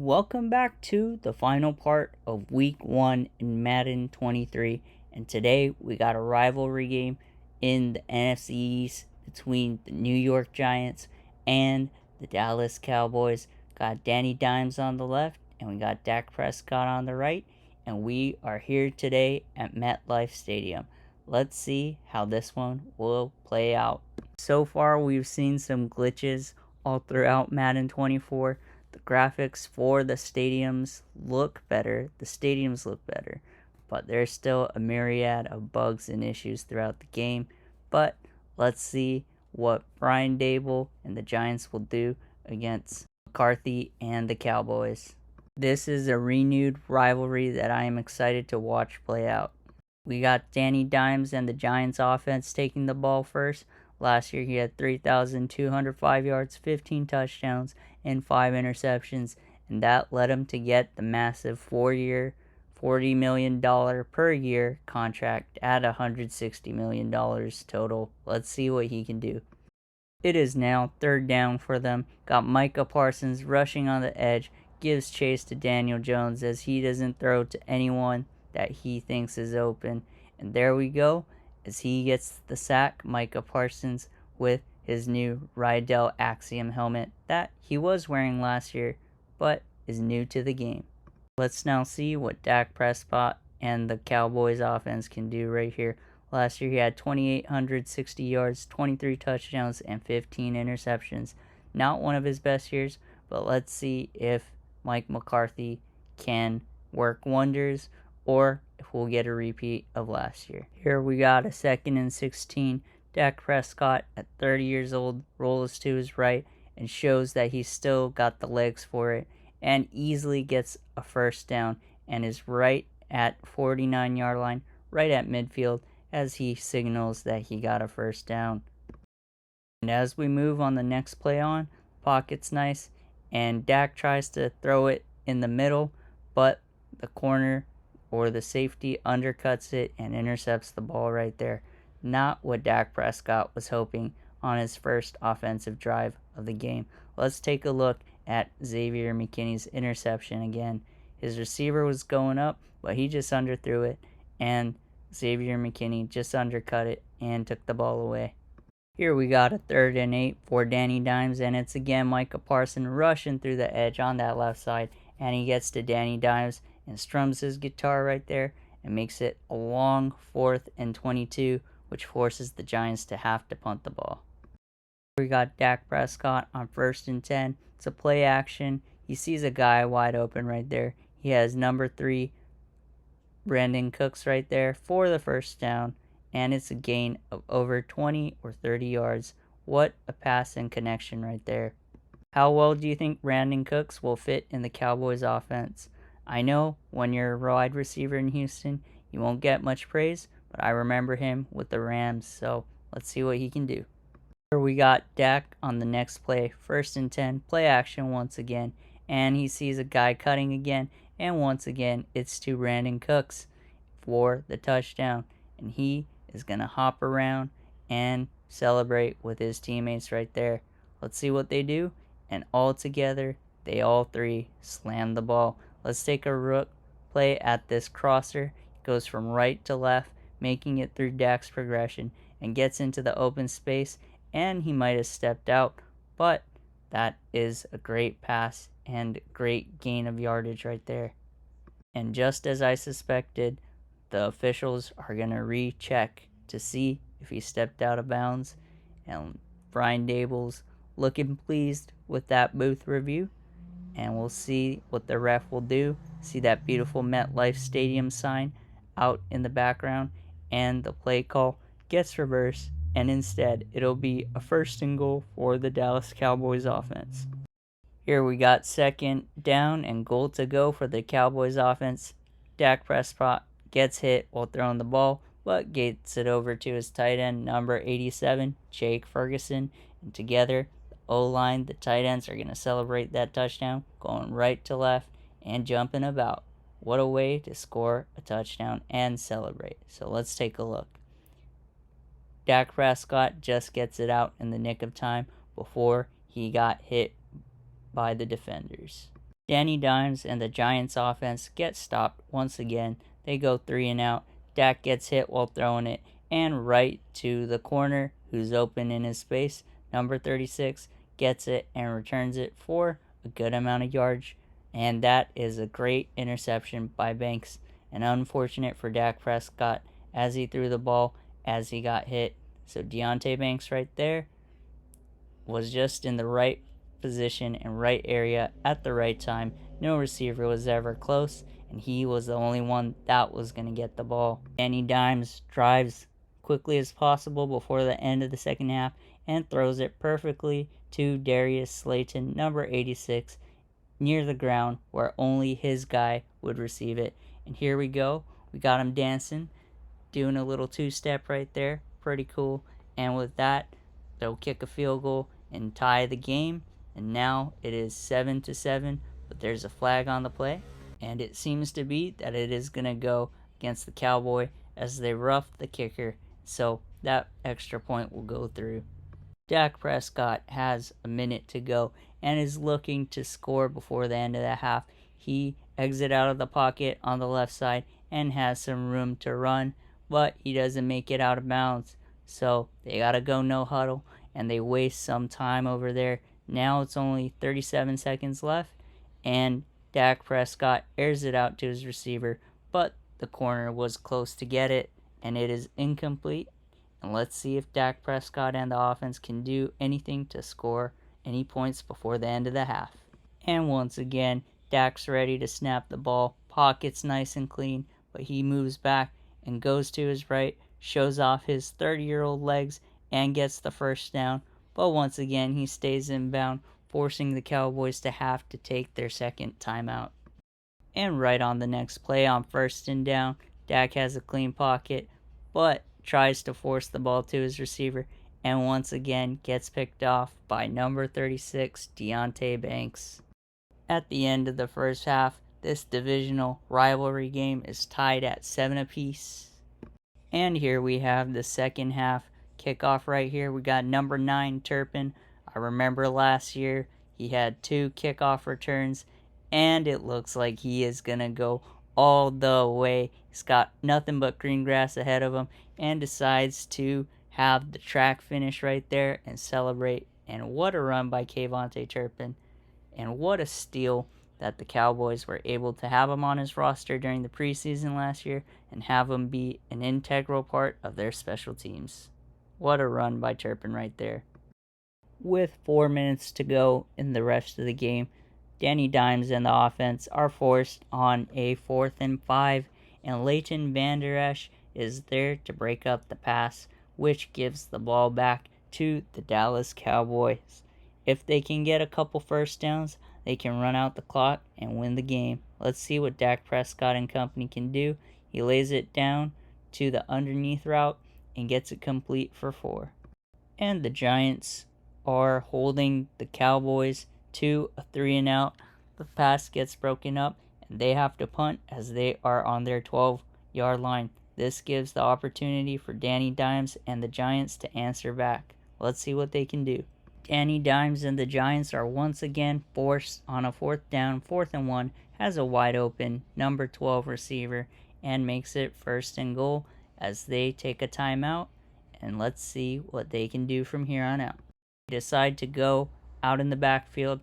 Welcome back to the final part of week 1 in Madden 23, and today we got a rivalry game in the NFC East between the New York Giants and the Dallas Cowboys. Got Danny Dimes on the left and we got Dak Prescott on the right, and we are here today at MetLife Stadium. Let's see how this one will play out. So far we've seen some glitches all throughout Madden 24. The graphics for the stadiums look better. But there's still a myriad of bugs and issues throughout the game. But let's see what Brian Dable and the Giants will do against McCarthy and the Cowboys. This is a renewed rivalry that I am excited to watch play out. We got Danny Dimes and the Giants offense taking the ball first. Last year he had 3,205 yards, 15 touchdowns, and 5 interceptions, and that led him to get the massive 4-year, $40 million per year contract at $160 million total. Let's see what he can do. It is now third down for them. Got Micah Parsons rushing on the edge, gives chase to Daniel Jones as he doesn't throw to anyone that he thinks is open. And there we go, as he gets the sack, Micah Parsons, with his new Rydell Axiom helmet that he was wearing last year, but is new to the game. Let's now see what Dak Prescott and the Cowboys offense can do right here. Last year he had 2,860 yards, 23 touchdowns, and 15 interceptions. Not one of his best years, but let's see if Mike McCarthy can work wonders or if we'll get a repeat of last year. Here we got a 2nd and 16. Dak Prescott, at 30 years old, rolls to his right and shows that he's still got the legs for it and easily gets a first down and is right at 49-yard line, right at midfield, as he signals that he got a first down. And as we move on the next play on, pocket's nice, and Dak tries to throw it in the middle, but the corner or the safety undercuts it and intercepts the ball right there. Not what Dak Prescott was hoping on his first offensive drive of the game. Let's take a look at Xavier McKinney's interception again. His receiver was going up, but he just underthrew it, and Xavier McKinney just undercut it and took the ball away. Here we got a 3rd and 8 for Danny Dimes, and it's again Micah Parsons rushing through the edge on that left side, and he gets to Danny Dimes and strums his guitar right there and makes it a long 4th and 22, which forces the Giants to have to punt the ball. We got Dak Prescott on 1st and 10. It's a play action. He sees a guy wide open right there. He has number 3, Brandon Cooks, right there for the first down, and it's a gain of over 20 or 30 yards. What a pass and connection right there. How well do you think Brandon Cooks will fit in the Cowboys offense? I know when you're a wide receiver in Houston, you won't get much praise, but I remember him with the Rams, so let's see what he can do. Here we got Dak on the next play, 1st and 10, play action once again, and he sees a guy cutting again, and once again it's to Brandon Cooks for the touchdown, and he is going to hop around and celebrate with his teammates right there. Let's see what they do, and all together they all 3 slam the ball. Let's take a look play at this crosser. It goes from right to left, making it through Dak's progression and gets into the open space, and he might have stepped out, but that is a great pass and great gain of yardage right there. And just as I suspected, the officials are going to recheck to see if he stepped out of bounds, and Brian Dable's looking pleased with that booth review, and we'll see what the ref will do. See that beautiful MetLife Stadium sign out in the background, and the play call gets reversed, and instead it'll be a 1st and goal for the Dallas Cowboys offense. Here we got 2nd down and goal to go for the Cowboys offense. Dak Prescott gets hit while throwing the ball, but gets it over to his tight end, number 87, Jake Ferguson, and together O-line, the tight ends, are going to celebrate that touchdown, going right to left and jumping about. What a way to score a touchdown and celebrate. So let's take a look. Dak Prescott just gets it out in the nick of time before he got hit by the defenders. Danny Dimes and the Giants offense get stopped once again. They go 3-and-out. Dak gets hit while throwing it, and right to the corner, who's open in his space. Number 36 gets it and returns it for a good amount of yards. And that is a great interception by Banks. And unfortunate for Dak Prescott as he threw the ball as he got hit. So Deontay Banks right there was just in the right position and right area at the right time. No receiver was ever close, and he was the only one that was going to get the ball. Danny Dimes drives quickly as possible before the end of the second half and throws it perfectly to Darius Slayton, number 86, near the ground where only his guy would receive it. And here we go. We got him dancing, doing a little two-step right there. Pretty cool. And with that, they'll kick a field goal and tie the game. And now it is 7-7, but there's a flag on the play. And it seems to be that it is going to go against the Cowboy as they rough the kicker. So that extra point will go through. Dak Prescott has a minute to go and is looking to score before the end of the half. He exits out of the pocket on the left side and has some room to run, but he doesn't make it out of bounds. So they got to go no huddle, and they waste some time over there. Now it's only 37 seconds left, and Dak Prescott airs it out to his receiver, but the corner was close to get it, and it is incomplete. And let's see if Dak Prescott and the offense can do anything to score any points before the end of the half. And once again, Dak's ready to snap the ball. Pocket's nice and clean, but he moves back and goes to his right, shows off his 30-year-old legs, and gets the first down. But once again, he stays inbound, forcing the Cowboys to have to take their second timeout. And right on the next play on 1st and down, Dak has a clean pocket, but tries to force the ball to his receiver, and once again gets picked off by number 36, Deontay Banks. At the end of the first half, this divisional rivalry game is tied at 7 apiece. And here we have the second half kickoff right here. We got number 9, Turpin. I remember last year he had 2 kickoff returns, and it looks like he is going to go all the way. He's got nothing but green grass ahead of him and decides to have the track finish right there and celebrate. And what a run by Kayvontae Turpin. And what a steal that the Cowboys were able to have him on his roster during the preseason last year and have him be an integral part of their special teams. What a run by Turpin right there. With 4 minutes to go in the rest of the game, Danny Dimes and the offense are forced on a 4th and 5, and Leighton Vander Esch is there to break up the pass, which gives the ball back to the Dallas Cowboys. If they can get a couple first downs, they can run out the clock and win the game. Let's see what Dak Prescott and company can do. He lays it down to the underneath route and gets it complete for 4. And the Giants are holding the Cowboys to a 3-and-out. The pass gets broken up, and they have to punt as they are on their 12-yard line. This gives the opportunity for Danny Dimes and the Giants to answer back. Let's see what they can do. Danny Dimes and the Giants are once again forced on a 4th down, 4th and 1, has a wide open number 12 receiver, and makes it 1st and goal as they take a timeout. And let's see what they can do from here on out. They decide to go out in the backfield.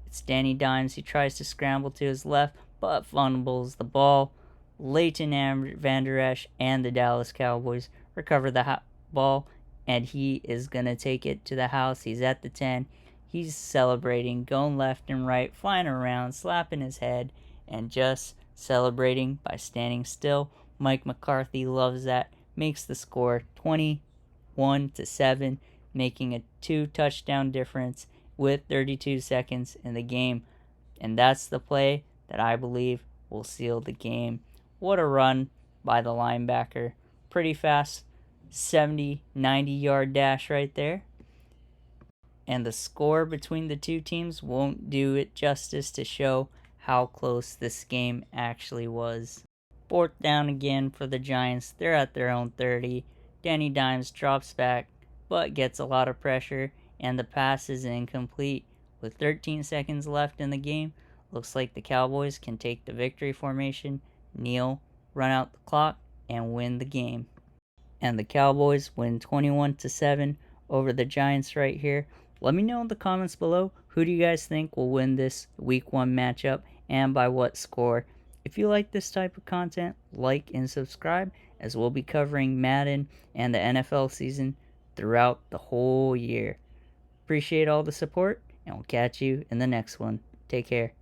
It's Danny Dimes. He tries to scramble to his left, but fumbles the ball. Leighton Vander Esch and the Dallas Cowboys recover the ball, and he is going to take it to the house. He's at the 10. He's celebrating, going left and right, flying around, slapping his head, and just celebrating by standing still. Mike McCarthy loves that. Makes the score 21-7, making a 2-touchdown difference with 32 seconds in the game. And that's the play that I believe will seal the game. What a run by the linebacker. Pretty fast 70, 90-yard dash right there. And the score between the two teams won't do it justice to show how close this game actually was. 4th down again for the Giants. They're at their own 30. Danny Dimes drops back, but gets a lot of pressure, and the pass is incomplete. With 13 seconds left in the game, Looks like the Cowboys can take the victory formation, kneel, run out the clock, and win the game. And the Cowboys win 21-7 over the Giants right here. Let me know in the comments below, who do you guys think will win this week 1 matchup and by what score? If you like this type of content, like and subscribe, as we'll be covering Madden and the NFL season throughout the whole year. Appreciate all the support, and we'll catch you in the next one. Take care.